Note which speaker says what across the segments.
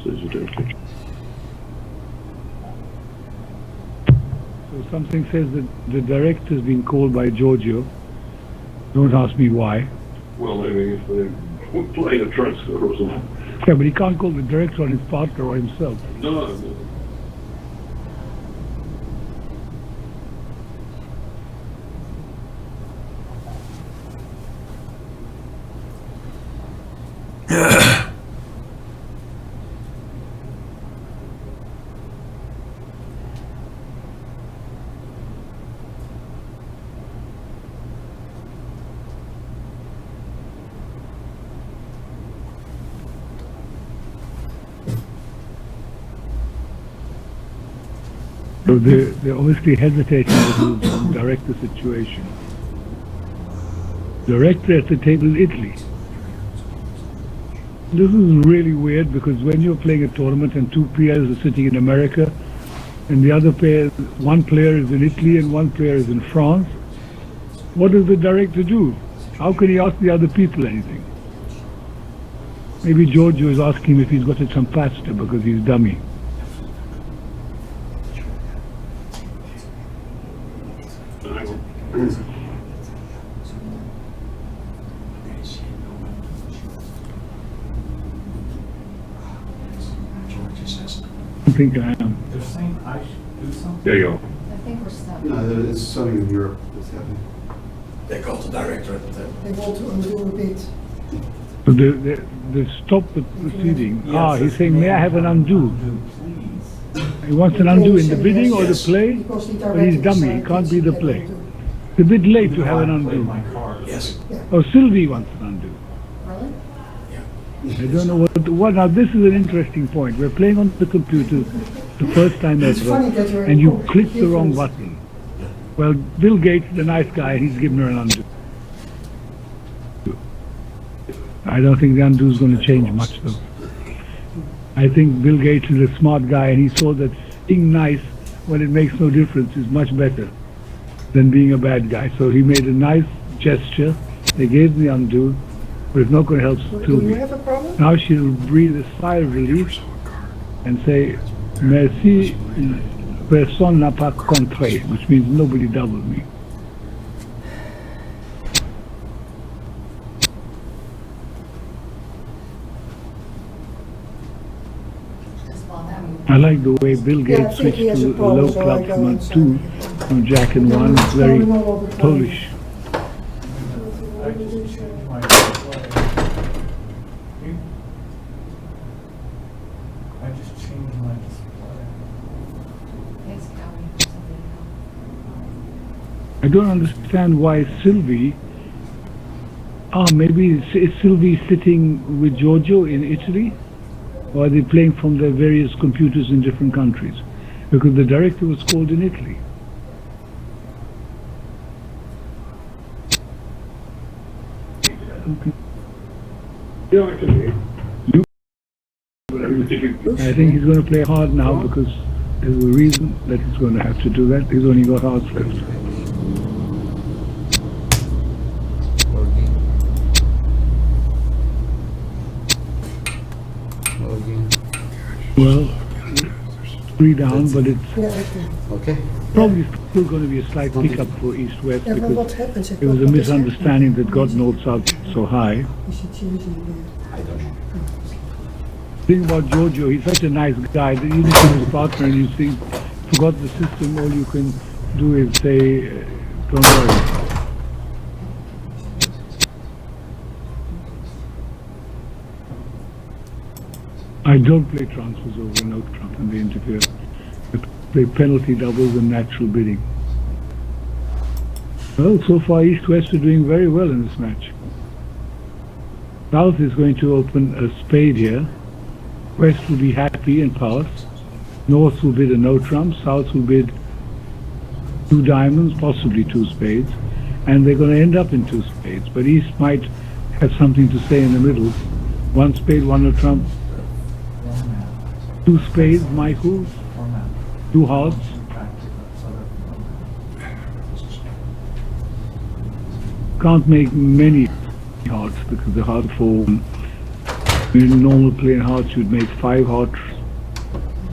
Speaker 1: says you don't catch.
Speaker 2: So something says that the director's been called by Giorgio. Don't ask me why.
Speaker 1: Well, maybe if they're playing a transfer or something.
Speaker 2: Yeah, but he can't call the director on his partner or himself.
Speaker 1: No, no.
Speaker 2: So they're obviously hesitating to direct the situation. Director at the table in Italy. This is really weird because when you're playing a tournament and two players are sitting in America and the other player, one player is in Italy and one player is in France, what does the director do? How can he ask the other people anything? Maybe Giorgio is asking him if he's got some pasta because he's dummy. I think I am.
Speaker 3: They're saying I should do something?
Speaker 1: There you go.
Speaker 4: I think we're stuck.
Speaker 5: No, it's something in Europe that's happening.
Speaker 6: They called the director at the table.
Speaker 7: They want to undo a bit.
Speaker 2: So they stop the proceeding. He's saying, may I have an undo?
Speaker 3: Please.
Speaker 2: He wants an undo in the bidding or the play,
Speaker 7: Because the
Speaker 2: but he's
Speaker 7: director
Speaker 2: dummy, he
Speaker 7: decided
Speaker 2: can't be the
Speaker 7: they
Speaker 2: play.
Speaker 7: want to.
Speaker 2: It's a bit late to have an
Speaker 3: I played
Speaker 2: undo.
Speaker 3: my cards.
Speaker 6: Yes.
Speaker 2: Oh, Sylvie wants an undo.
Speaker 4: Really?
Speaker 2: I don't know what. Now this is an interesting point. We're playing on the computer the first time
Speaker 7: It's
Speaker 2: ever,
Speaker 7: funny that you're
Speaker 2: and you
Speaker 7: in
Speaker 2: click the wrong
Speaker 7: difference.
Speaker 2: button. Well, Bill Gates, the nice guy, he's given her an undo. I don't think the undo is going to change much, though. I think Bill Gates is a smart guy, and he saw that being nice when it makes no difference is much better than being a bad guy. So he made a nice gesture. They gave the undo, but it's not going to help
Speaker 7: Do you
Speaker 2: Sylvie.
Speaker 7: have a problem?
Speaker 2: Now she'll breathe a sigh of relief and say, merci, personne n'a pas contré, which means nobody doubled me. I like the way Bill
Speaker 7: Yeah, I
Speaker 2: Gates
Speaker 7: think
Speaker 2: switched
Speaker 7: he has
Speaker 2: to
Speaker 7: a
Speaker 2: a
Speaker 7: problem,
Speaker 2: low
Speaker 7: so I
Speaker 2: club
Speaker 7: go
Speaker 2: from a
Speaker 7: inside.
Speaker 2: 2 from Jack and 1. It's very
Speaker 7: Going all over the
Speaker 2: Polish.
Speaker 3: I just changed my display. I just changed my display.
Speaker 4: Thanks, Callie, for something else.
Speaker 2: I don't understand why Sylvie. Maybe is Sylvie sitting with Giorgio in Italy? Or are they playing from their various computers in different countries? Because the director was called in Italy.
Speaker 1: Yeah, I can hear
Speaker 2: You-
Speaker 1: you.
Speaker 2: I think he's going to play hard now because there's a reason that he's going to have to do that. He's only got hard left. Well, 3 down, but it's
Speaker 7: Yeah, I think.
Speaker 5: Okay.
Speaker 2: probably still going to be a slight pickup for East-West
Speaker 7: Yeah, but what
Speaker 2: because
Speaker 7: happens if
Speaker 2: it was a
Speaker 7: what is
Speaker 2: misunderstanding that
Speaker 7: happening?
Speaker 2: got north south so high.
Speaker 7: Is he changing
Speaker 6: I don't know.
Speaker 2: Thing about Giorgio, he's such a nice guy that even if he's his partner and you think, forgot the system, all you can do is say, don't worry. I don't play transfers over no trump and they interfere. I play penalty doubles and natural bidding. Well, so far East-West are doing very well in this match. South is going to open a spade here. West will be happy and pass. North will bid a no trump. South will bid 2 diamonds, possibly 2 spades. And they're going to end up in 2 spades. But East might have something to say in the middle. 1 spade, 1 no trump. 2 spades, Michael. 2 hearts. Can't make many hearts because the heart fall. In normal plain hearts, you'd make 5 hearts,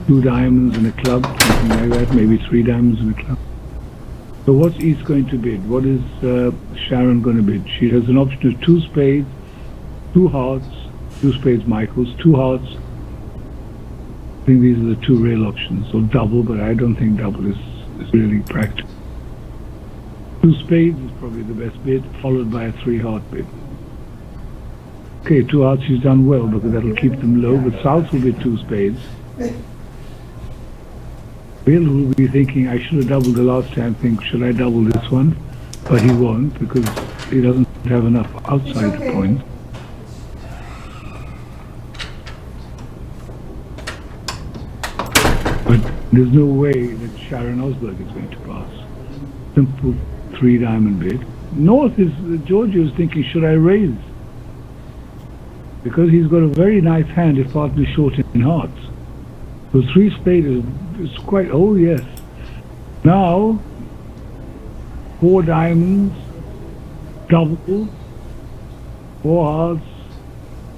Speaker 2: 2 diamonds and a club, something like that, maybe 3 diamonds and a club. So what's East going to bid? What is Sharon going to bid? She has an option of 2 spades, 2 hearts, 2 spades Michaels, 2 hearts. I think these are the 2 real options, or double, but I don't think double is really practical. 2 spades is probably the best bid, followed by a 3 heart bid. Okay, 2 hearts she's done well because that'll keep them low, but South will be 2 spades. Bill will be thinking, I should have doubled the last time, think, should I double this one? But he won't because he doesn't have enough outside
Speaker 7: okay.
Speaker 2: points. But there's no way that Sharon Osberg is going to pass. Simple 3 diamond bid. North is, Giorgio is thinking, should I raise? Because he's got a very nice hand if partly short in hearts. So 3 spades is quite, oh yes. Now, 4 diamonds, double, 4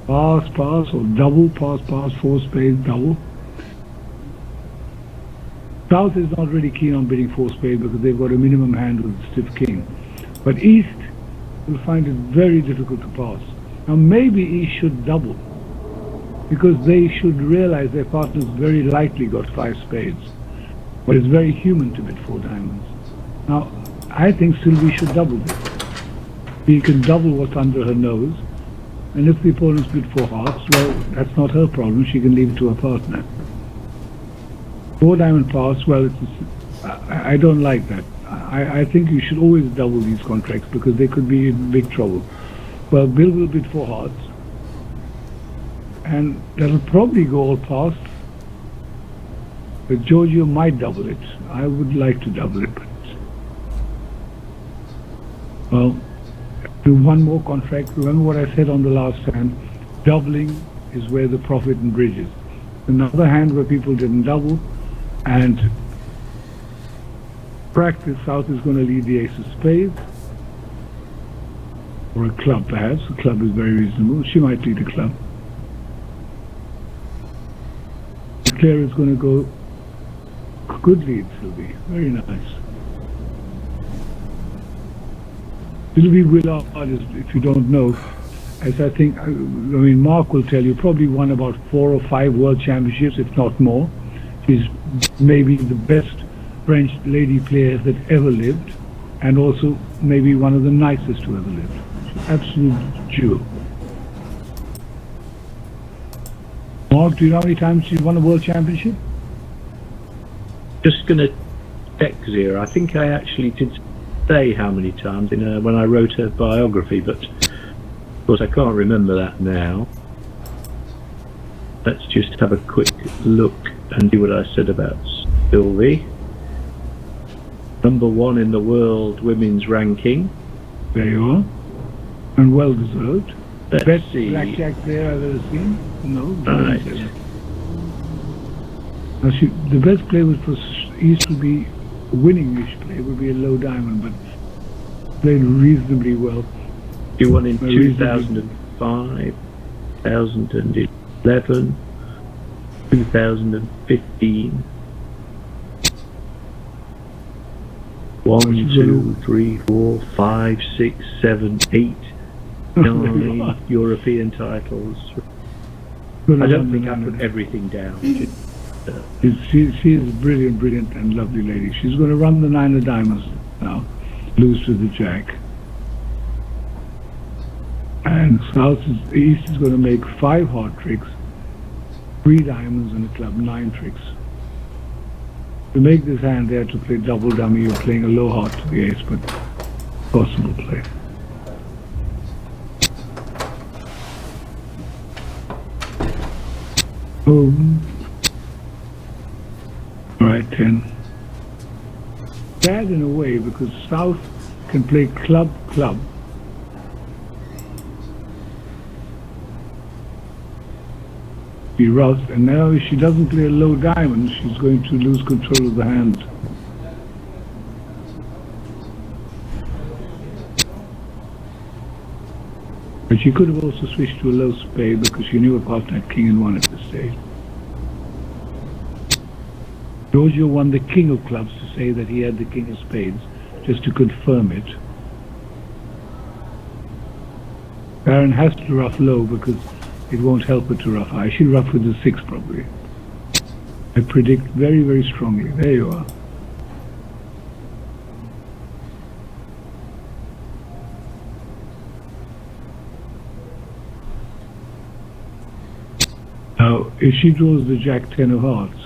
Speaker 2: hearts, pass, or double, pass, 4 spades, double. South is not really keen on bidding 4 spades because they've got a minimum hand with stiff king. But East will find it very difficult to pass. Now maybe East should double, because they should realize their partner's very likely got 5 spades. But it's very human to bid 4 diamonds. Now, I think Sylvie should double this. She can double what's under her nose, and if the opponents bid 4 hearts, well, that's not her problem, she can leave it to her partner. 4 diamond pass, well, I don't like that. I think you should always double these contracts because they could be in big trouble. Well, Bill will bid 4 hearts, and that'll probably go all past, but Giorgio might double it. I would like to double it, but well, do one more contract. Remember what I said on the last hand, doubling is where the profit in bridges. Another hand where people didn't double, and practice South is going to lead the ace of spades, or a club perhaps. A club is very reasonable. She might lead a club. Claire is going to go good lead, Sylvie. Very nice. Sylvie Willard is, if you don't know, as I think, I mean, Mark will tell you, probably won about 4 or 5 world championships, if not more. She's maybe the best French lady player that ever lived, and also maybe one of the nicest who ever lived. Absolute jewel. Mark, do you know how many times she's won a world championship?
Speaker 8: Just going to check here. I think I actually did say how many times when I wrote her biography, but of course I can't remember that now. Let's just have a quick look and see what I said about Sylvie. #1 in the world women's ranking.
Speaker 2: There you are. And well deserved.
Speaker 8: Let's
Speaker 2: Best
Speaker 8: see.
Speaker 2: blackjack player I've ever seen? No.
Speaker 8: Right.
Speaker 2: Now the best play would for East would be a winning-ish play, would be a low diamond, but played reasonably well.
Speaker 8: She won in
Speaker 2: Reasonably.
Speaker 8: 2005, 2011, 2015. 1, 2, 3, 4, 5, 6, 7, 8, 9 European titles. I don't think I put everything down.
Speaker 2: She is a brilliant and lovely lady. She's going to run the 9 of diamonds now, lose to the jack. And East is going to make 5 heart tricks, 3 diamonds and a club, 9 tricks. To make this hand there to play double dummy, you're playing a low heart to the ace, but possible play. Alright, 10. Bad in a way because South can play club. Be roused, and now if she doesn't play a low diamond, she's going to lose control of the hand. But she could have also switched to a low spade because she knew about that king and one at this stage. Giorgio won the king of clubs to say that he had the king of spades, just to confirm it. Baron has to ruff low because it won't help her to ruff high. She'll ruff with the 6 probably. I predict very, very strongly. There you are. Now, if she draws the jack 10 of hearts,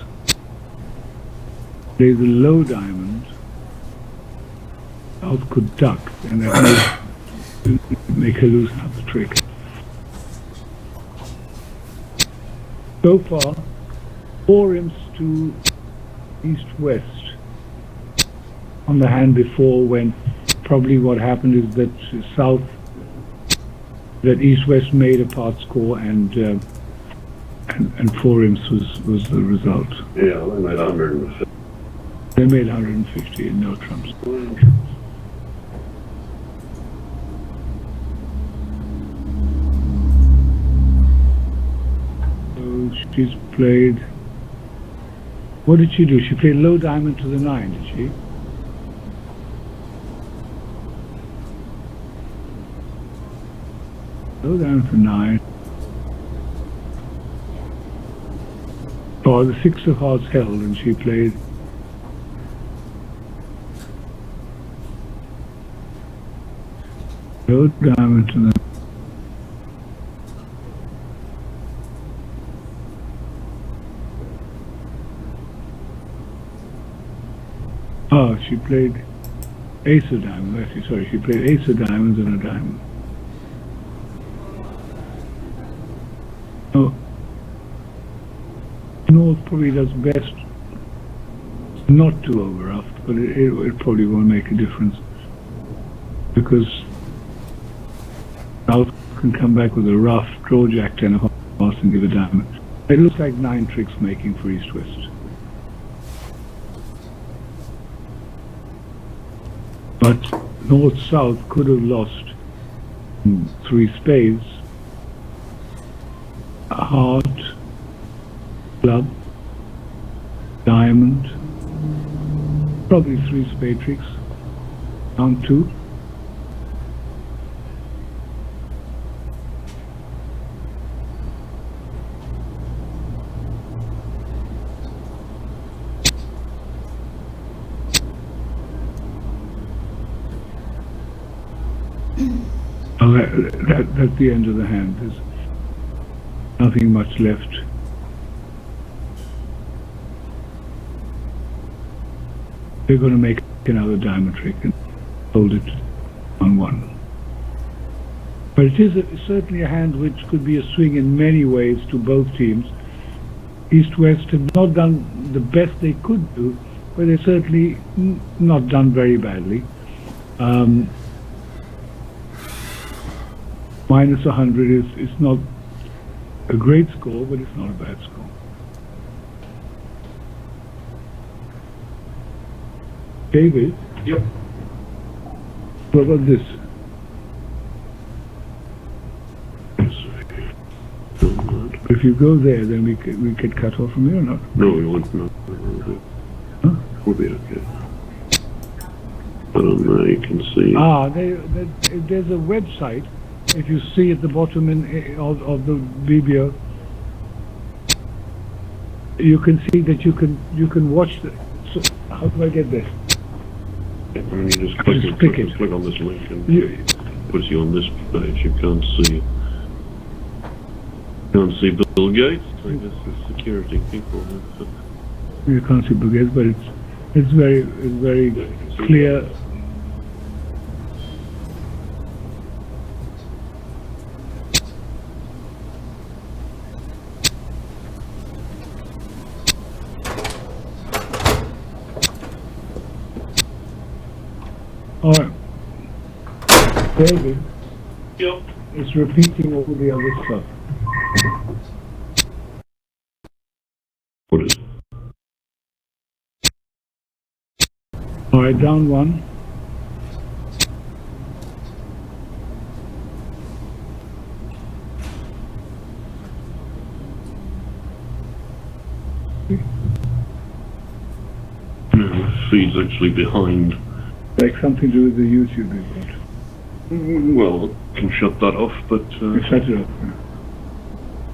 Speaker 2: plays a low diamond, South could duck, and that may make her lose another trick. So far, 4 imps to east-west. On the hand before, when probably what happened is that east-west made a part score, and 4 imps was the result.
Speaker 1: Yeah, they made 150.
Speaker 2: They made 150 and no trumps. So she's played. What did she do? She played low diamond to the 9, did she? Low diamond to 9. Oh, the 6 of hearts held, and she played. Low diamond to the. Oh, she played ace of diamonds. Actually, sorry, she played ace of diamonds and a diamond. Oh, North probably does best not to overruffed, but it probably won't make a difference because South can come back with a rough, draw jack 10 of hearts and give a diamond. It looks like 9 tricks making for east-west. But north-south could have lost 3 spades, a heart, club, diamond, probably 3 spade tricks, down 2. Oh, that's the end of the hand. There's nothing much left. They're going to make another diamond trick and hold it on 1. But it is certainly a hand which could be a swing in many ways to both teams. East-West have not done the best they could do, but they're certainly not done very badly. Minus 100 is not a great score, but it's not a bad score. David?
Speaker 1: Yep.
Speaker 2: What about this? If you go there, then we could cut off from here or not?
Speaker 1: No, we won't. No,
Speaker 2: Huh?
Speaker 1: we'll be okay. But on there you can see.
Speaker 2: There's a website. If you see at the bottom of the video, you can see that you can watch the. So how do I get this?
Speaker 1: When you just click on this link and it puts you on this page. You can't see. Can't see Bill Gates. I think this is security people.
Speaker 2: You can't see Bill Gates, but it's very clear. All right, David.
Speaker 1: Yep.
Speaker 2: It's repeating all the other stuff.
Speaker 1: What is it?
Speaker 2: All right, down 1. Sylvie?
Speaker 1: No, the feed's actually behind.
Speaker 2: Like something to do with the YouTube you've got.
Speaker 1: Well, I can shut that off, but
Speaker 2: Shut it off.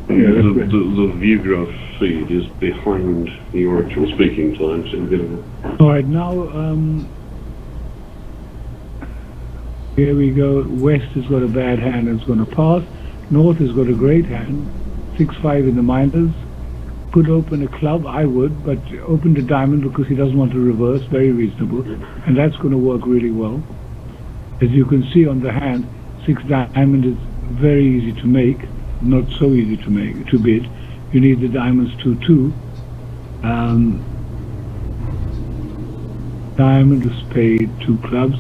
Speaker 2: Yeah, that's
Speaker 1: the,
Speaker 2: good.
Speaker 1: the ViewGraph feed is behind your actual speaking time, so you're getting
Speaker 2: All right, now here we go. West has got a bad hand and it's going to pass. North has got a great hand. 6-5 in the minors. Could open a club, I would, but open the diamond because he doesn't want to reverse. Very reasonable, and that's going to work really well. As you can see on the hand, 6 diamond is very easy to make. Not so easy to make, to bid. You need the diamonds 2-2. Diamond, a spade, 2 clubs.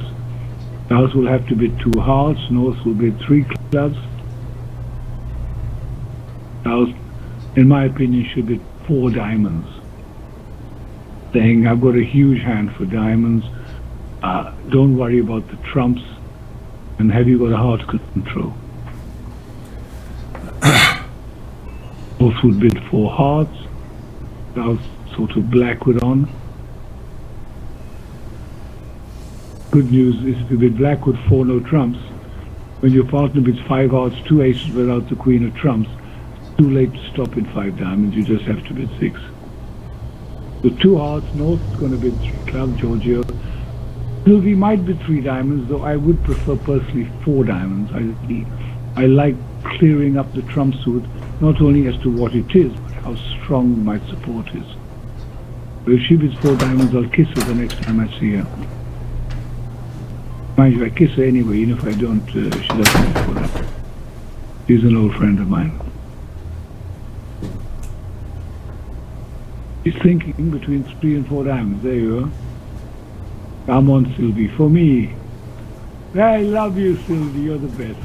Speaker 2: South will have to bid 2 hearts. North will bid 3 clubs. South, in my opinion, should bid 4 diamonds. Saying, I've got a huge hand for diamonds. Don't worry about the trumps. And have you got a heart control? North would bid 4 hearts. South sort of blackwood on. Good news is if you bid blackwood 4 no trumps, when your partner bids 5 hearts, 2 aces without the queen of trumps, it's too late to stop in 5 diamonds, you just have to bid 6. So 2 hearts, North is going to bid 3 clubs, Giorgio. Sylvie might bid 3 diamonds, though I would prefer personally 4 diamonds. I like clearing up the trump suit, not only as to what it is, but how strong my support is. But if she bids 4 diamonds, I'll kiss her the next time I see her. Mind you, I kiss her anyway, even if I don't, she doesn't know for that. She's an old friend of mine. She's thinking between 3 and 4 diamonds. There you are. Come on, Sylvie, for me. I love you, Sylvie, you're the best.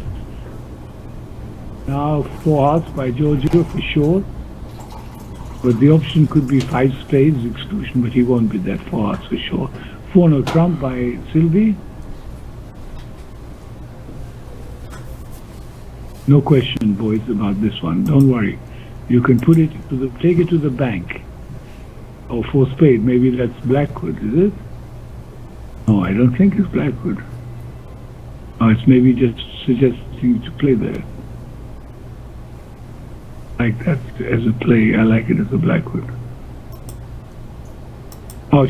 Speaker 2: Now 4 hearts by Giorgio for sure. But the option could be 5 spades exclusion, but he won't bid that 4 hearts for sure. 4 no trump by Sylvie. No question, boys, about this one. Don't worry. You can put it to the, take it to the bank. Oh, 4 spade, maybe that's blackwood, is it? No, I don't think it's blackwood. Oh, it's maybe just suggesting to play there. Like that as a play, I like it as a blackwood. Oh,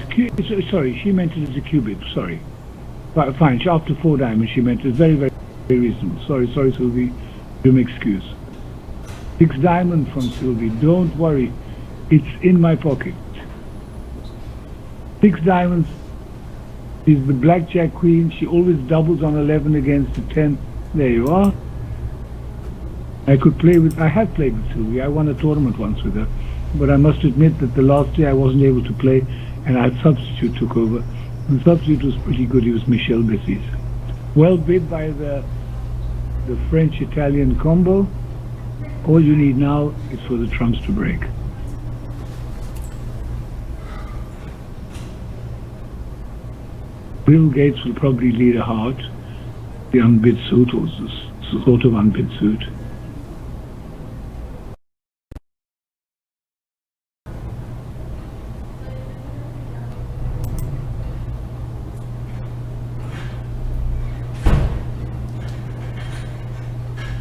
Speaker 2: sorry, she meant it as a cubit, sorry. Fine, after 4 diamonds she meant it. Very, very, very reasonable. Sorry, Sylvie, you may excuse. 6 diamond from Sylvie, don't worry, it's in my pocket. 6 diamonds is the blackjack queen. She always doubles on 11 against the 10. There you are. I have played with Sylvie. I won a tournament once with her. But I must admit that the last day I wasn't able to play and our substitute took over. The substitute was pretty good. He was Michel Bessis. Well bid by the French-Italian combo. All you need now is for the trumps to break. Bill Gates will probably lead a heart, the unbid suit, or sort of unbid suit.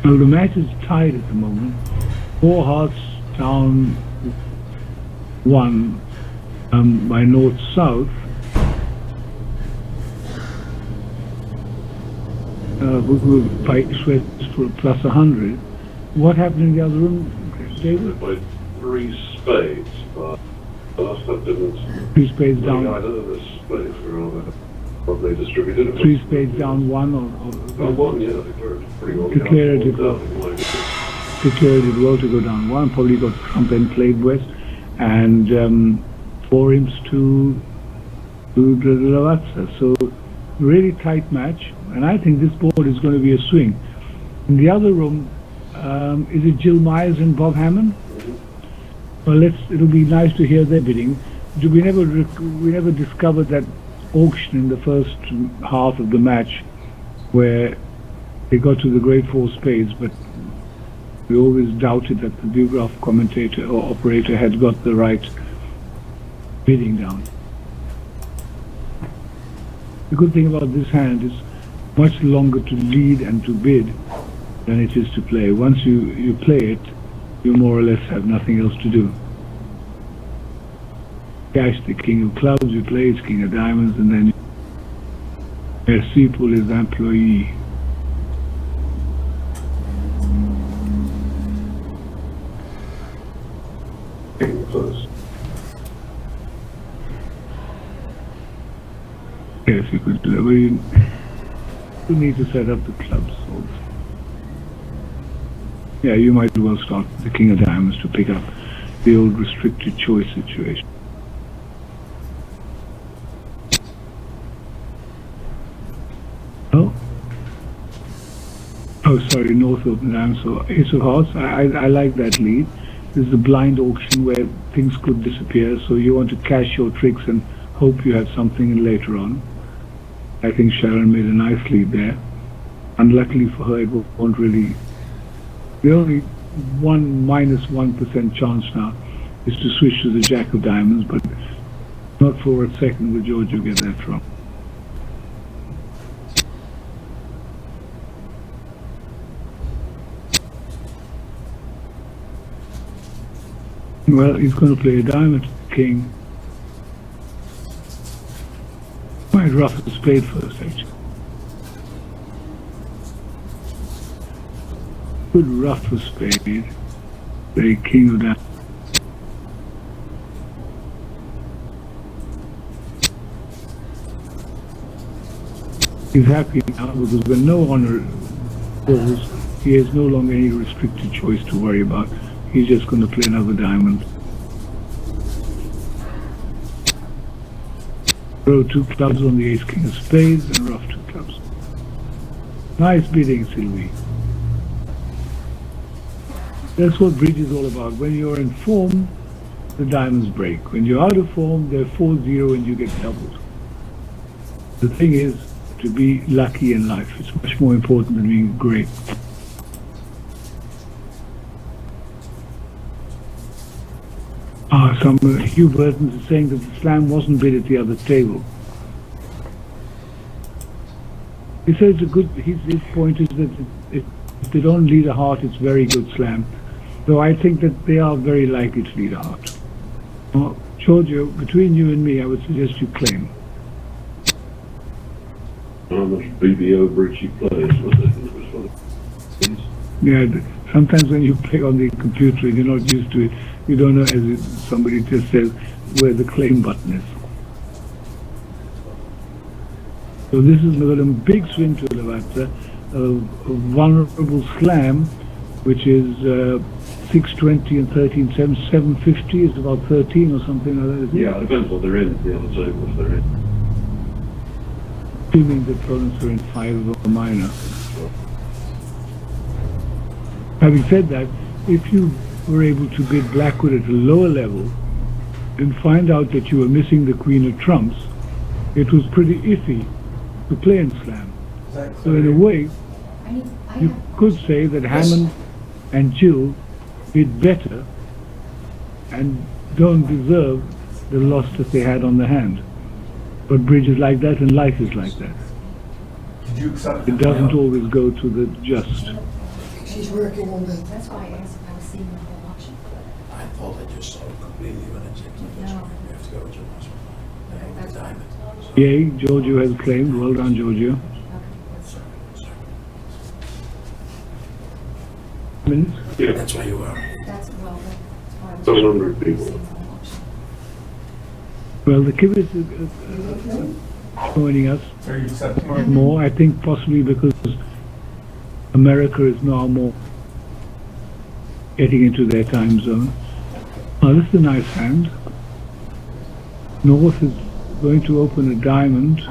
Speaker 2: Well, the match is tied at the moment. 4 hearts down 1 by North-South. By Swiss for plus 100. What happened in the other room, David?
Speaker 1: by 3 spades, but that didn't.
Speaker 2: 3 spades down.
Speaker 1: Either of the spades were what they distributed.
Speaker 2: 3 spades down 1 or
Speaker 1: 1, yeah, declared pretty well.
Speaker 2: Declared it well to go down 1. Probably got trump and played West, and 4 imps to the Lavazza. So really tight match. And I think this board is going to be a swing. In the other room, is it Jill Myers and Bob Hammond? Well, it'll be nice to hear their bidding. We never discovered that auction in the first half of the match where they got to the great 4 spades, but we always doubted that the ViewGraph commentator or operator had got the right bidding down. The good thing about this hand is much longer to lead and to bid than it is to play. Once you play it, you more or less have nothing else to do. Cash the king of clubs, you play his king of diamonds, and then merci pour les employés.
Speaker 1: King first.
Speaker 2: Yes, you could do that, but you need to set up the clubs also. Yeah, you might as well start with the king of diamonds to pick up the old restricted choice situation. Oh, sorry, North open diamonds. So Ace of Hearts, I like that lead. This is a blind auction where things could disappear, so you want to cash your tricks and hope you have something later on. I think Sharon made a nice lead there. Unluckily for her, it won't really... The only -1% chance now is to switch to the Jack of Diamonds, but not for a second would Giorgio get that wrong. Well, he's going to play a diamond king. Might ruff the spade first, actually. Good ruff the spade. Play king of diamonds. He's happy now because when no honor falls, he has no longer any restricted choice to worry about. He's just going to play another diamond. Throw 2 clubs on the ace king of spades and ruff 2 clubs. Nice bidding, Sylvie. That's what bridge is all about. When you're in form, the diamonds break. When you're out of form, they're 4-0 and you get doubled. The thing is to be lucky in life. It's much more important than being great. Hugh Burton is saying that the slam wasn't bid at the other table. He says his point is that if they don't lead a heart, it's very good slam. Though I think that they are very likely to lead a heart. Giorgio, between you and me, I would suggest you claim.
Speaker 1: How much BBO bridge he plays,
Speaker 2: Yeah, sometimes when you play on the computer and you're not used to it, you don't know, as somebody just says, where the claim button is. So this is a big swing to Lavazza, a vulnerable slam, which is 620 and 13, 750 is about 13 or something like that, isn't it?
Speaker 1: Yeah, it depends what they're in at the other table, if they're in.
Speaker 2: Assuming the opponents are in 5 or minor. Having said that, if you were able to bid Blackwood at a lower level and find out that you were missing the queen of trumps, it was pretty iffy to play in slam. So in a way, you could say that Hammond and Jill did better and don't deserve the loss that they had on the hand. But bridge is like that and life is like that.
Speaker 5: Did you accept
Speaker 2: It doesn't always go to the just.
Speaker 7: She's working on that.
Speaker 4: That's why I asked if I was seeing the whole auction.
Speaker 6: I thought I just saw it completely when I checked the first
Speaker 4: No.
Speaker 6: one. You have to go with your last one. The diamond. So,
Speaker 2: Yay, Giorgio has claimed. Well done, Giorgio.
Speaker 4: Okay, that's
Speaker 6: sorry.
Speaker 2: Minutes?
Speaker 1: Yeah,
Speaker 6: That's why you were.
Speaker 4: that's well. That's why I was
Speaker 1: 700 people.
Speaker 4: seeing the whole auction.
Speaker 2: Well, the Kibitz is joining us
Speaker 5: Are you accepting?
Speaker 2: more, I think possibly because America is now more getting into their time zone. Oh, this is a nice hand. North is going to open a diamond.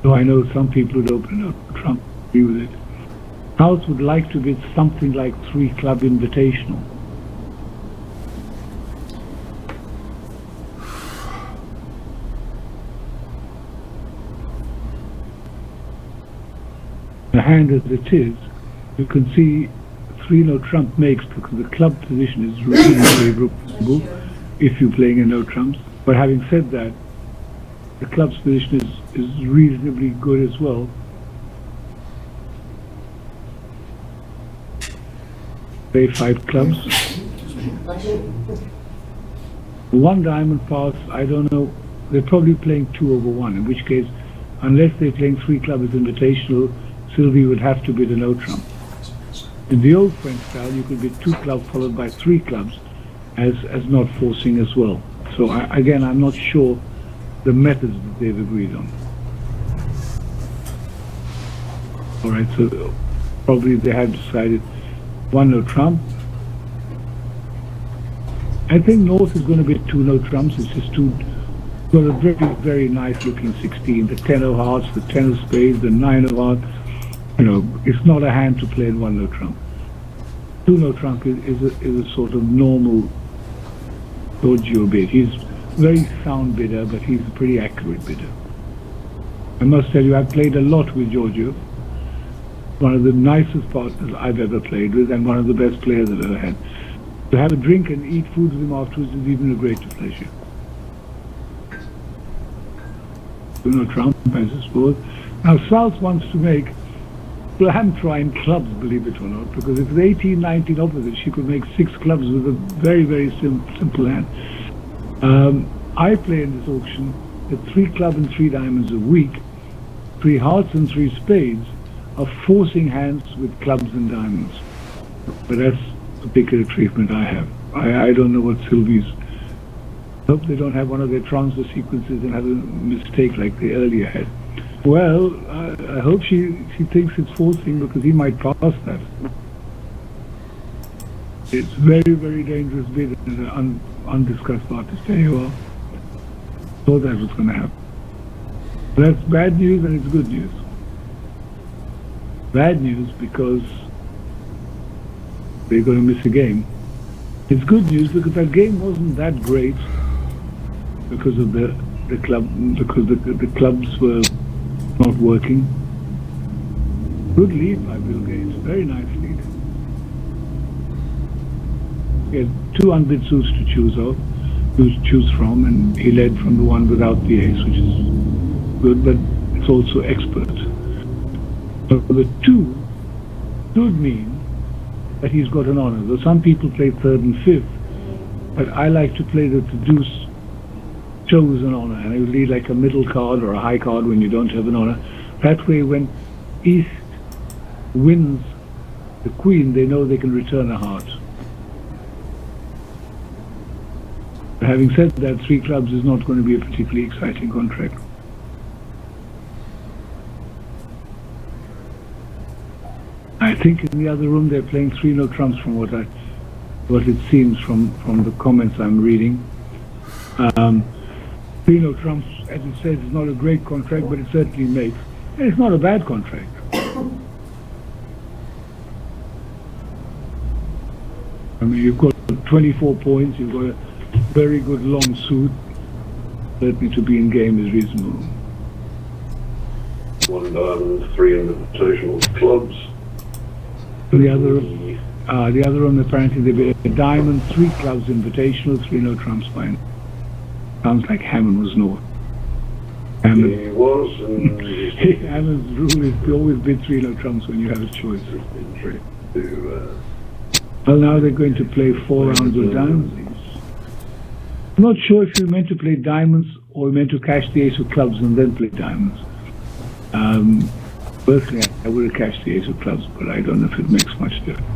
Speaker 2: Though I know some people would open up Trump, agree with it. South would like to bid something like 3 club invitational. The hand as it is, you can see three no trump makes because the club position is routinely favourable if you're playing a no trumps. But having said that, the club's position is reasonably good as well. Play 5 clubs. One diamond pass, I don't know, they're probably playing 2 over 1, in which case, unless they're playing 3 clubs invitational, Sylvie would have to bid a no trump. In the old French style, you could bid 2 clubs followed by 3 clubs as not forcing as well. So again, I'm not sure the methods that they've agreed on. Alright, so probably they have decided 1 no trump. I think North is going to be 2 no trumps. It's just got a very, very nice looking 16. The 10 of hearts, the 10 of spades, the 9 of hearts. You know, it's not a hand to play in 1 no trump. 2 no trump is a sort of normal Giorgio bid. He's a very sound bidder, but he's a pretty accurate bidder. I must tell you, I've played a lot with Giorgio. One of the nicest partners I've ever played with, and one of the best players I've ever had. To have a drink and eat food with him afterwards is even a greater pleasure. 2 no trump, I suppose. Now South wants to make slam trying clubs, believe it or not, because if the 18-19 opposite, she could make 6 clubs with a very, very simple hand. I play in this auction at 3 club and 3 diamonds a week, 3 hearts and 3 spades are forcing hands with clubs and diamonds. But that's the particular treatment I have. I don't know what Sylvie's. I hope they don't have one of their transfer sequences and have a mistake like they earlier had. Well, I hope she thinks it's forcing, because he might pass that. It's very, very dangerous bid and an undiscussed artist. There you are. Thought that was going to happen. That's bad news and it's good news. Bad news because they're going to miss a game. It's good news because that game wasn't that great because of the club, because the clubs were not working. Good lead by Bill Gates, very nice lead. He had 2 unbid suits to choose from, and he led from the one without the ace, which is good, but it's also expert. So the 2 should mean that he's got an honor. Though some people play 3rd and 5th, but I like to play that the deuce shows an honor, and it would lead like a middle card or a high card when you don't have an honor. That way, when East wins the queen, they know they can return a heart. But having said that, 3 clubs is not going to be a particularly exciting contract. I think in the other room they're playing 3 no trumps from what it seems from the comments I'm reading. 3 no trumps, as it says, is not a great contract, but it certainly makes. And it's not a bad contract. I mean, you've got 24 points, you've got a very good long suit. Certainly to be in game is reasonable.
Speaker 1: 1 diamond, 3 invitational clubs.
Speaker 2: The other room, apparently they be a diamond, 3 clubs invitational, 3 no trumps fine. Sounds like Hammond was North. Hammond.
Speaker 1: He was, and
Speaker 2: Hammond's rule is to always bid 3 no trumps when you have a choice. Well, now they're going to play 4 rounds of diamonds. I'm not sure if you're meant to play diamonds or you're meant to cash the ace of clubs and then play diamonds. Personally, I would have cashed the ace of clubs, but I don't know if it makes much difference.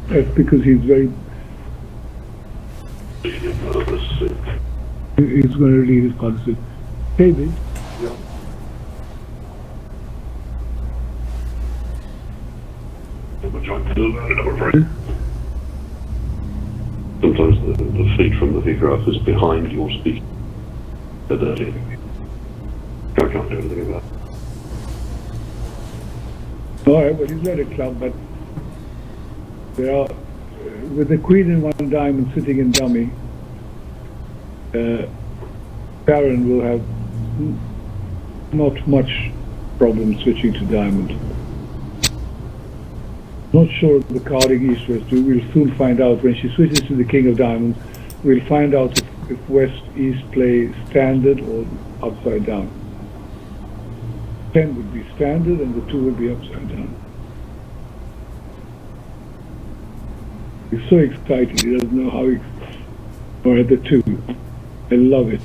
Speaker 2: That's because he's very,
Speaker 1: Let's see.
Speaker 2: he's going to lead his policy. David,
Speaker 1: Not much I can do about it, I'm afraid. Sometimes the feed from the V-graph is behind your speaker. But I can't do anything about it.
Speaker 2: all right, well, he's led a club, but there are, with the queen and one diamond sitting in dummy, Baron will have not much problem switching to diamond. Not sure of the carding east-west do. We'll soon find out. When she switches to the king of diamonds, we'll find out if west-east play standard or upside down. 10 would be standard and the 2 would be upside down. He's so excited, he doesn't know how he... Or at the 2. I love it.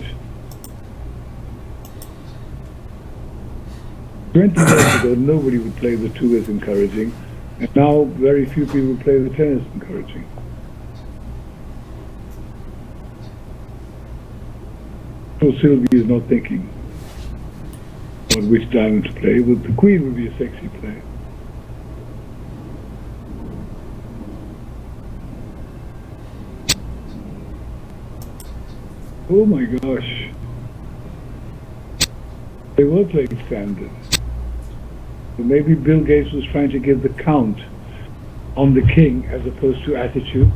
Speaker 2: 20 years ago, nobody would play the 2 as encouraging. And now, very few people play the 10 as encouraging. So Sylvie is not thinking about which diamond to play, but the queen would be a sexy play. Oh my gosh. They were playing standard. So maybe Bill Gates was trying to give the count on the king as opposed to attitude.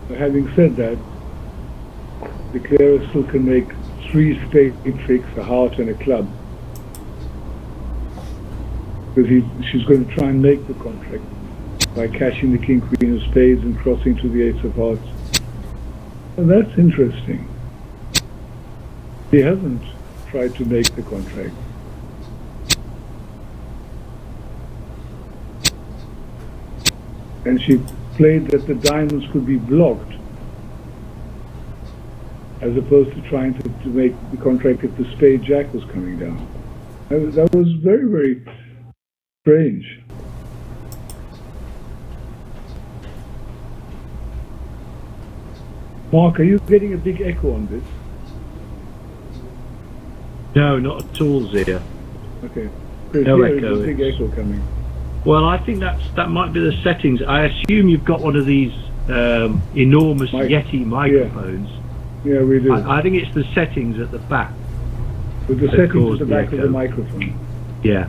Speaker 2: But having said that, the Clara still can make 3 spade tricks, a heart and a club. Because she's going to try and make the contract by cashing the king, queen of spades and crossing to the ace of hearts. Well, that's interesting. He hasn't tried to make the contract. And she played that the diamonds could be blocked, as opposed to trying to make the contract if the spade jack was coming down. That was very, very strange. Mark, are you getting a big echo on this?
Speaker 8: No, not at all, Zia.
Speaker 2: Okay. Chris,
Speaker 8: No
Speaker 2: here
Speaker 8: echo,
Speaker 2: is a big
Speaker 8: it's-
Speaker 2: echo coming.
Speaker 8: Well, I think that might be the settings. I assume you've got one of these enormous Yeti microphones.
Speaker 2: Yeah, we do.
Speaker 8: I think it's the settings at the back.
Speaker 2: With the
Speaker 8: that
Speaker 2: settings
Speaker 8: caused
Speaker 2: at the back of
Speaker 8: echo.
Speaker 2: the microphone.
Speaker 8: Yeah.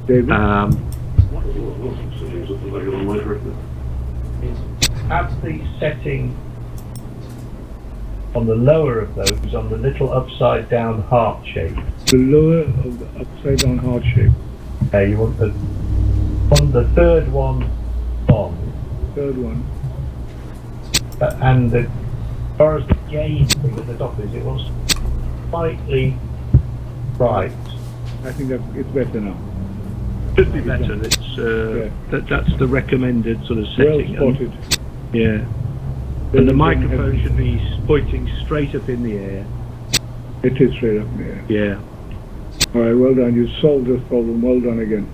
Speaker 2: David?
Speaker 1: What's the settings at the back of the microphone?
Speaker 8: Have the setting on the lower of those, on the little upside down heart shape.
Speaker 2: The lower of the upside down heart shape.
Speaker 8: You want the on the third one on,
Speaker 2: Third one.
Speaker 8: and as far as the gain thing at the top is, it wants slightly right.
Speaker 2: I think that it's better now.
Speaker 8: Should be better. It's that's the recommended sort of
Speaker 2: Well
Speaker 8: setting.
Speaker 2: spotted.
Speaker 8: Yeah. And the microphone should be pointing straight up in the air.
Speaker 2: It is straight up there.
Speaker 8: Yeah.
Speaker 2: All right, well done. You solved this problem. Well done again.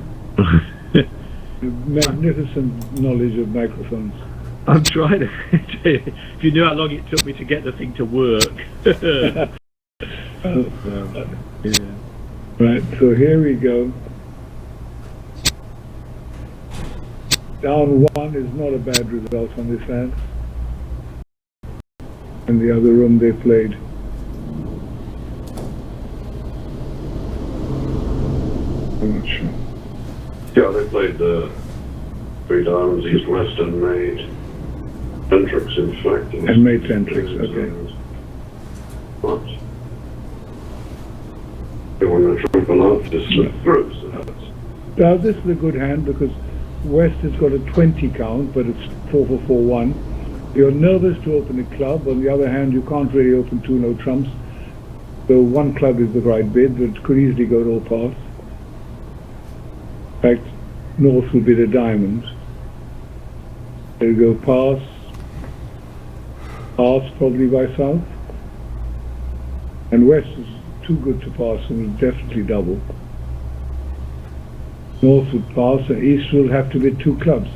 Speaker 2: Magnificent knowledge of microphones.
Speaker 8: I'm trying to. If you knew how long it took me to get the thing to work. Yeah.
Speaker 2: Right, so here we go. Down 1 is not a bad result on this hand. In the other room they played. I'm not sure.
Speaker 1: Yeah, they played 3 diamonds, east, west, and made 10 tricks, in fact.
Speaker 2: And made 10 tricks, okay.
Speaker 1: But they want to trip enough to slip through, so that's...
Speaker 2: Now this is a good hand because West has got a 20 count, but it's 4-4-4-1. You're nervous to open a club. On the other hand, you can't really open 2 no trumps. So 1 club is the right bid, but it could easily go to all pass. In fact, North will bid a diamond. They'll go pass. Pass probably by South. And West is too good to pass and will definitely double. North would pass and East will have to be 2 clubs,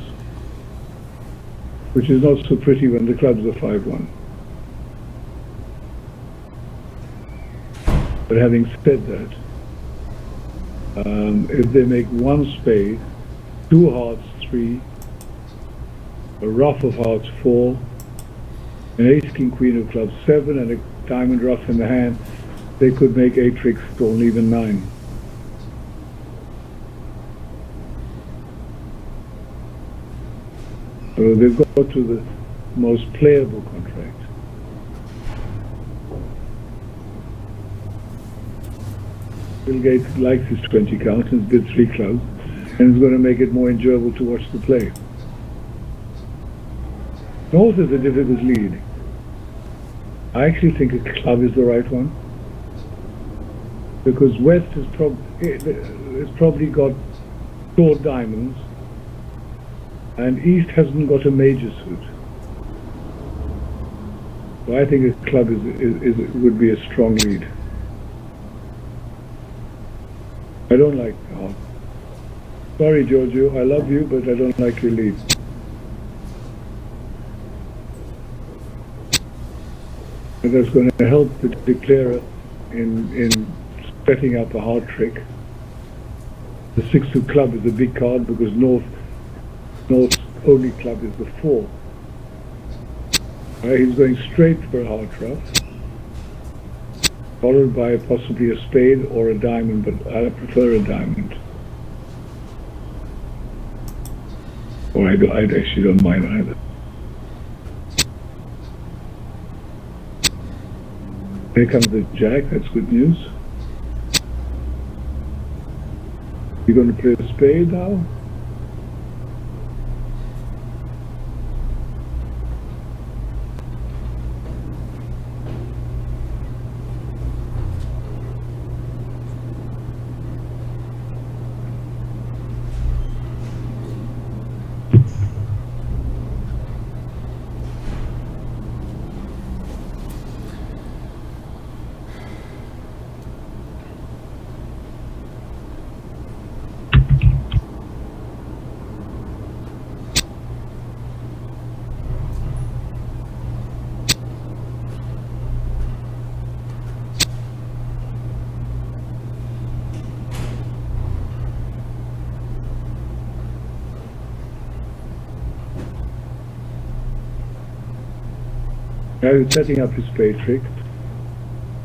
Speaker 2: which is not so pretty when the clubs are 5-1. But having said that, if they make 1 spade, 2 hearts 3, a ruff of hearts 4, an ace king queen of clubs 7, and a diamond ruff in the hand, they could make 8 tricks or even 9. So they've got to the most playable contract. Bill Gates likes his 20 counts and bid 3 clubs, and is going to make it more enjoyable to watch the play. North is a difficult lead. I actually think a club is the right one, because West has probably got short diamonds, and East hasn't got a major suit. So I think a club would be a strong lead. I don't like heart. Sorry, Giorgio, I love you, but I don't like your lead. And that's going to help the declarer in setting up a hard trick. The 6 of club is a big card because North's only club is the 4. He's going straight for a hard ruff, followed by possibly a spade or a diamond, but I prefer a diamond. Or I actually don't mind either. Here comes the jack, that's good news. You're going to play a spade now? Now he's setting up his spade trick.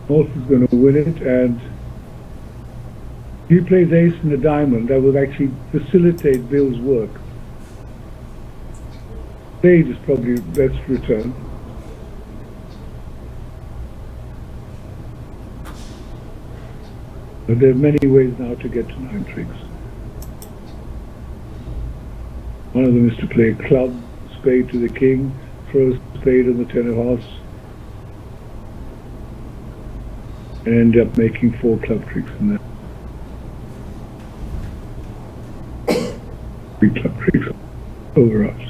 Speaker 2: North is going to win it, and he plays ace and a diamond. That would actually facilitate Bill's work. Spade is probably best return. But there are many ways now to get to 9 tricks. One of them is to play a club, spade to the king, throw a spade on the 10 of hearts, and end up making 4 club tricks in there. 3 club tricks over us.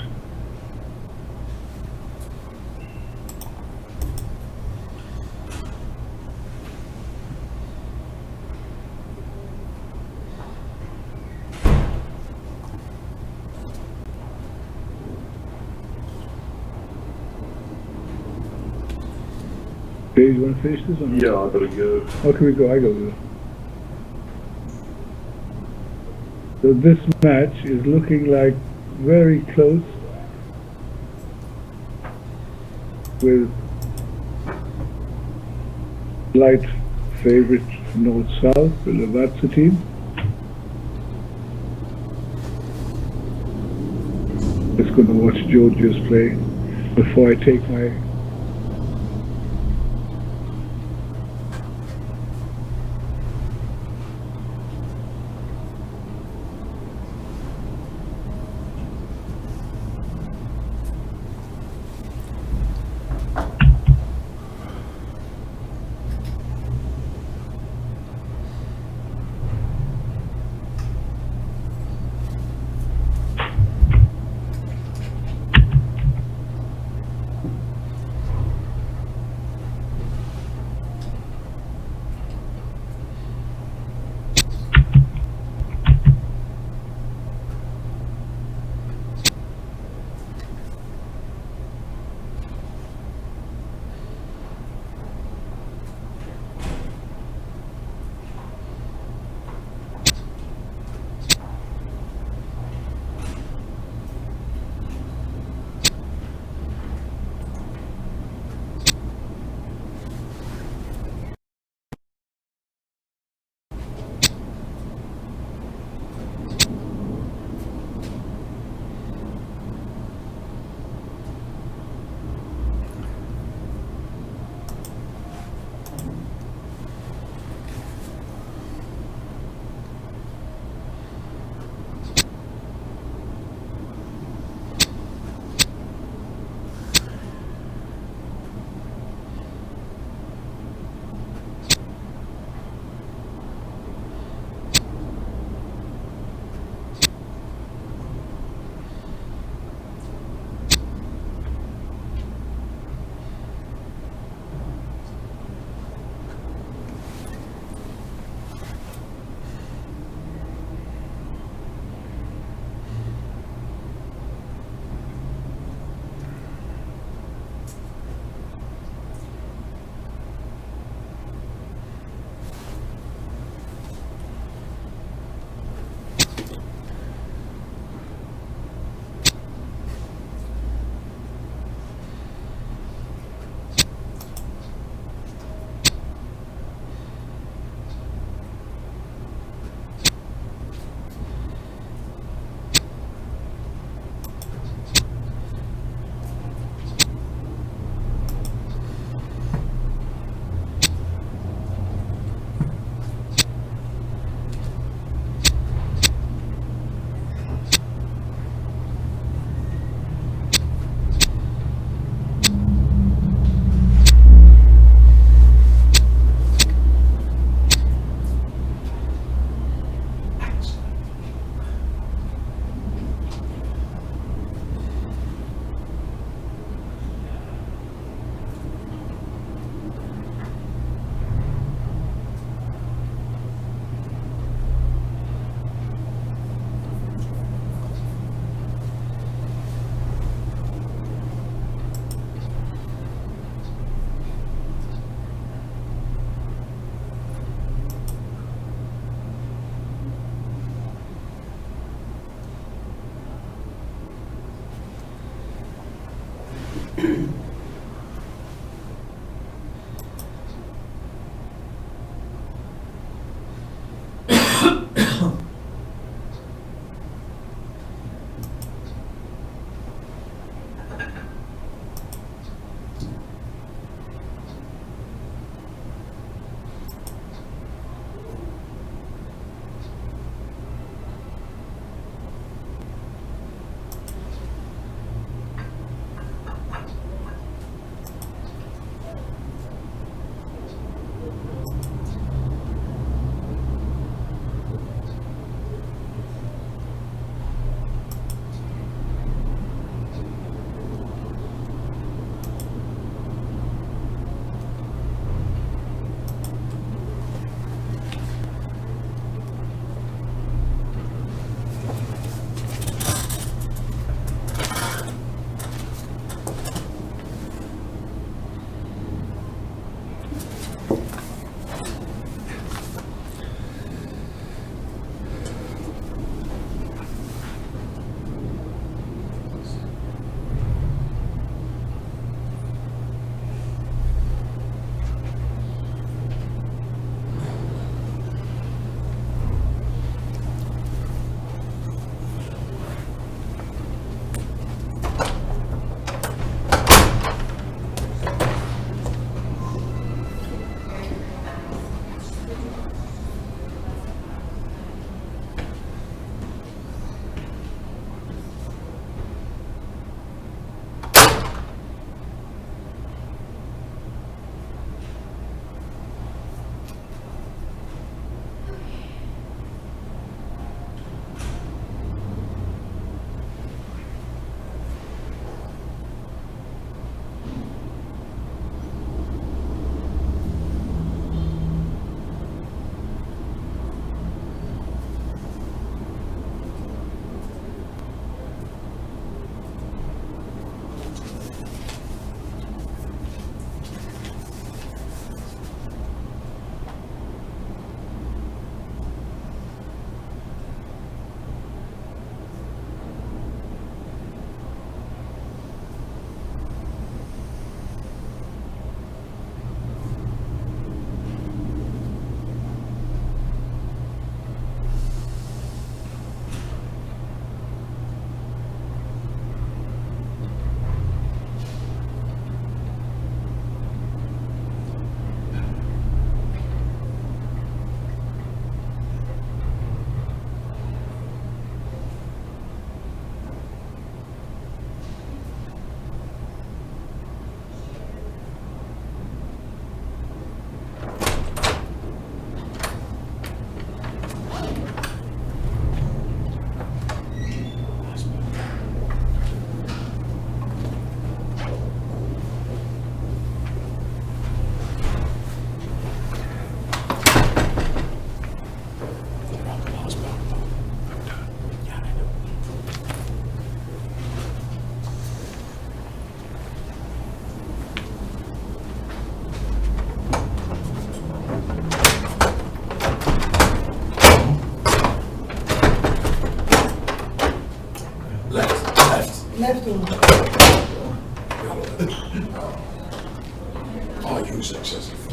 Speaker 2: Okay, you want to finish this or not?
Speaker 1: Yeah, I've got to go.
Speaker 2: How can we go? I go. So this match is looking like very close, with light favorite north-south, the Lavazza team. Just going to watch Georgia's play before I take my
Speaker 7: Left one.
Speaker 6: Are you successful?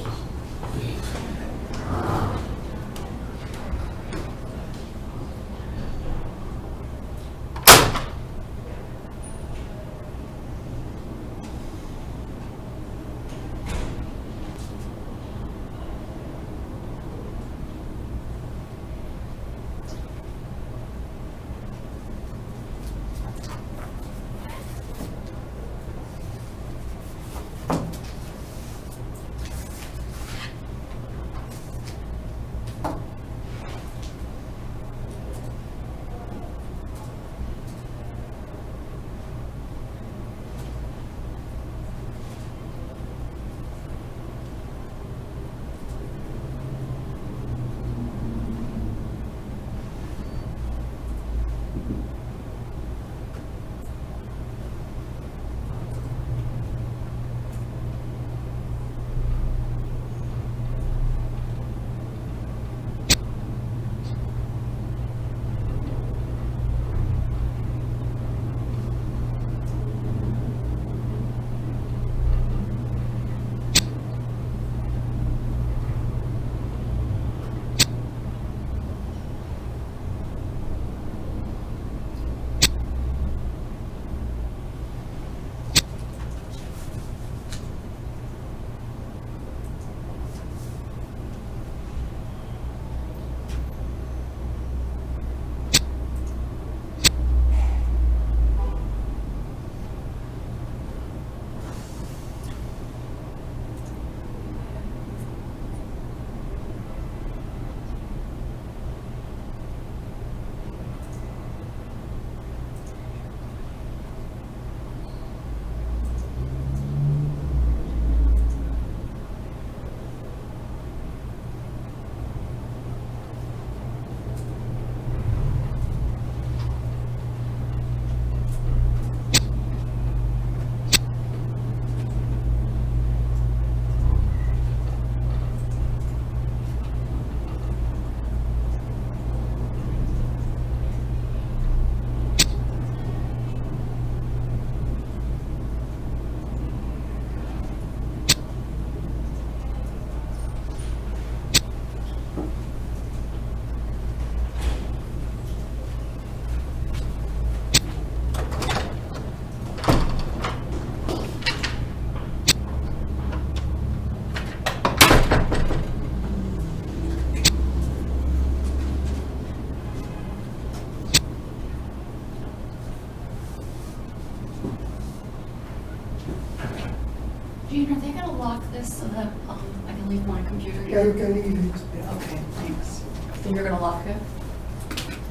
Speaker 4: Gene, are they gonna lock this so that, I can leave my computer
Speaker 7: Yeah, you
Speaker 4: here?
Speaker 7: can leave it.
Speaker 4: Okay, thanks. So you're gonna lock it?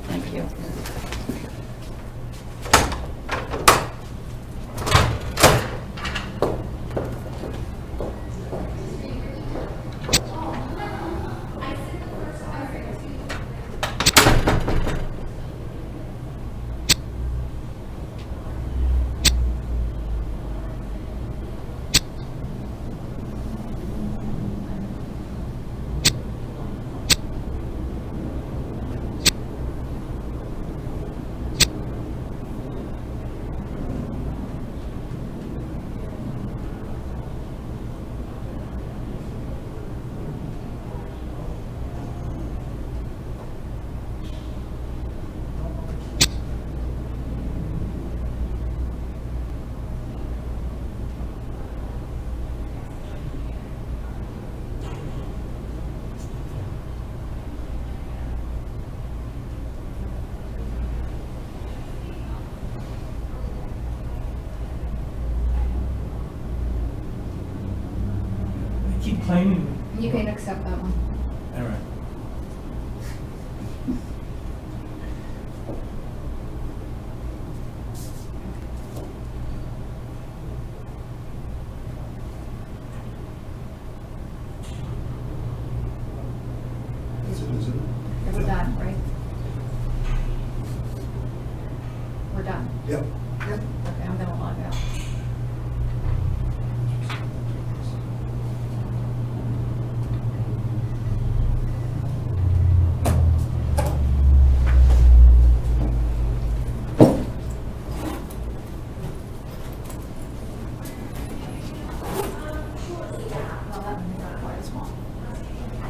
Speaker 4: Thank you.
Speaker 5: I keep claiming.
Speaker 4: You can accept that one.
Speaker 5: All right.
Speaker 4: We're done, right? We're done.
Speaker 6: Yep.
Speaker 4: Yep. Okay, I'm gonna log out. Well, that one's not quite as long.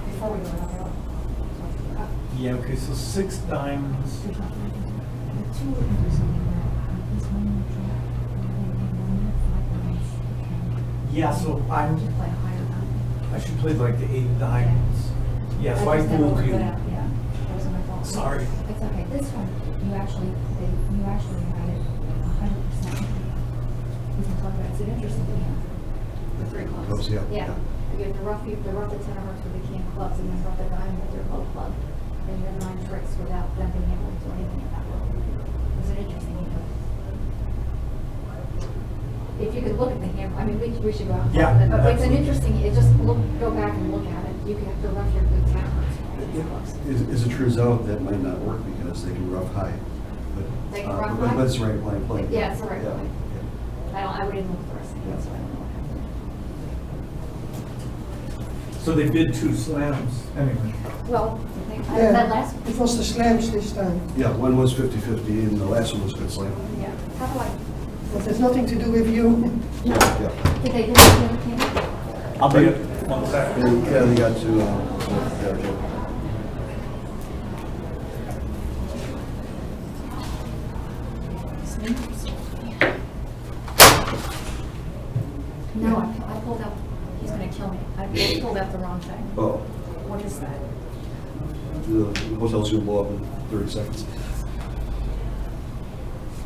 Speaker 4: Before we go, I'll go.
Speaker 5: Yeah, okay, so 6 diamonds.
Speaker 4: The two are gonna do something that, this one will drop, and then 5 lines.
Speaker 5: Yeah, so
Speaker 4: I
Speaker 5: I'm,
Speaker 4: would play a higher number.
Speaker 5: I should play like the 8 diamonds. Yeah, so I
Speaker 4: just never
Speaker 5: fooled
Speaker 4: worked
Speaker 5: you.
Speaker 4: it out, yeah. That was my fault.
Speaker 5: Sorry.
Speaker 4: It's okay. This one, you actually had it 100%. We can talk about it. It's an interesting thing. The 3 clubs.
Speaker 6: Clubs, yeah,
Speaker 4: Yeah.
Speaker 6: yeah.
Speaker 4: You have the rough the 10 of hearts with the king of clubs, and then rough the diamond with your low club. Then you have 9 tricks without them being able to do anything at that level. It was an interesting game. If you could look at the hammer, I mean, we should go out. and
Speaker 5: Yeah,
Speaker 4: look at it, but it's an
Speaker 5: absolutely.
Speaker 4: interesting, go back and look at it. You can have to rough your good 10 of hearts. with your clubs.
Speaker 9: Is it true, though, that might not work because they can rough high? But,
Speaker 4: They can rough
Speaker 9: but-
Speaker 4: high?
Speaker 9: But it's the right play.
Speaker 4: Yeah, it's the right
Speaker 9: Yeah,
Speaker 4: play.
Speaker 9: yeah.
Speaker 4: I didn't look at the rest of it, so I don't know what happened.
Speaker 5: So they bid 2 slams anyway.
Speaker 4: Well,
Speaker 7: Yeah,
Speaker 4: that last,
Speaker 7: it was the slams this time,
Speaker 9: Yeah, one was 50-50 and the last one was good slam.
Speaker 4: yeah, how do I,
Speaker 7: but it's nothing to do with you.
Speaker 9: Yeah.
Speaker 4: did they do the other thing?
Speaker 5: I'll be it. 1 second.
Speaker 9: Yeah, they got to, yeah.
Speaker 4: No, I pulled out, he's gonna kill me. I pulled out the wrong thing.
Speaker 9: Oh,
Speaker 4: What is that?
Speaker 9: the hotel's gonna blow up in 30 seconds.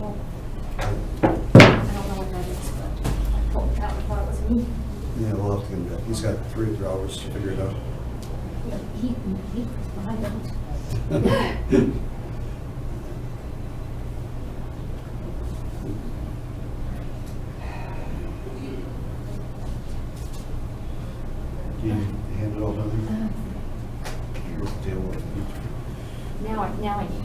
Speaker 4: Well, I don't know what that is, but I pulled it out and thought it was me.
Speaker 9: Yeah, we'll have to get him back. He's got 3 or 4 hours to figure it out.
Speaker 4: He, I don't.
Speaker 9: Do you hand it all down there? Where's the table?
Speaker 4: Now I need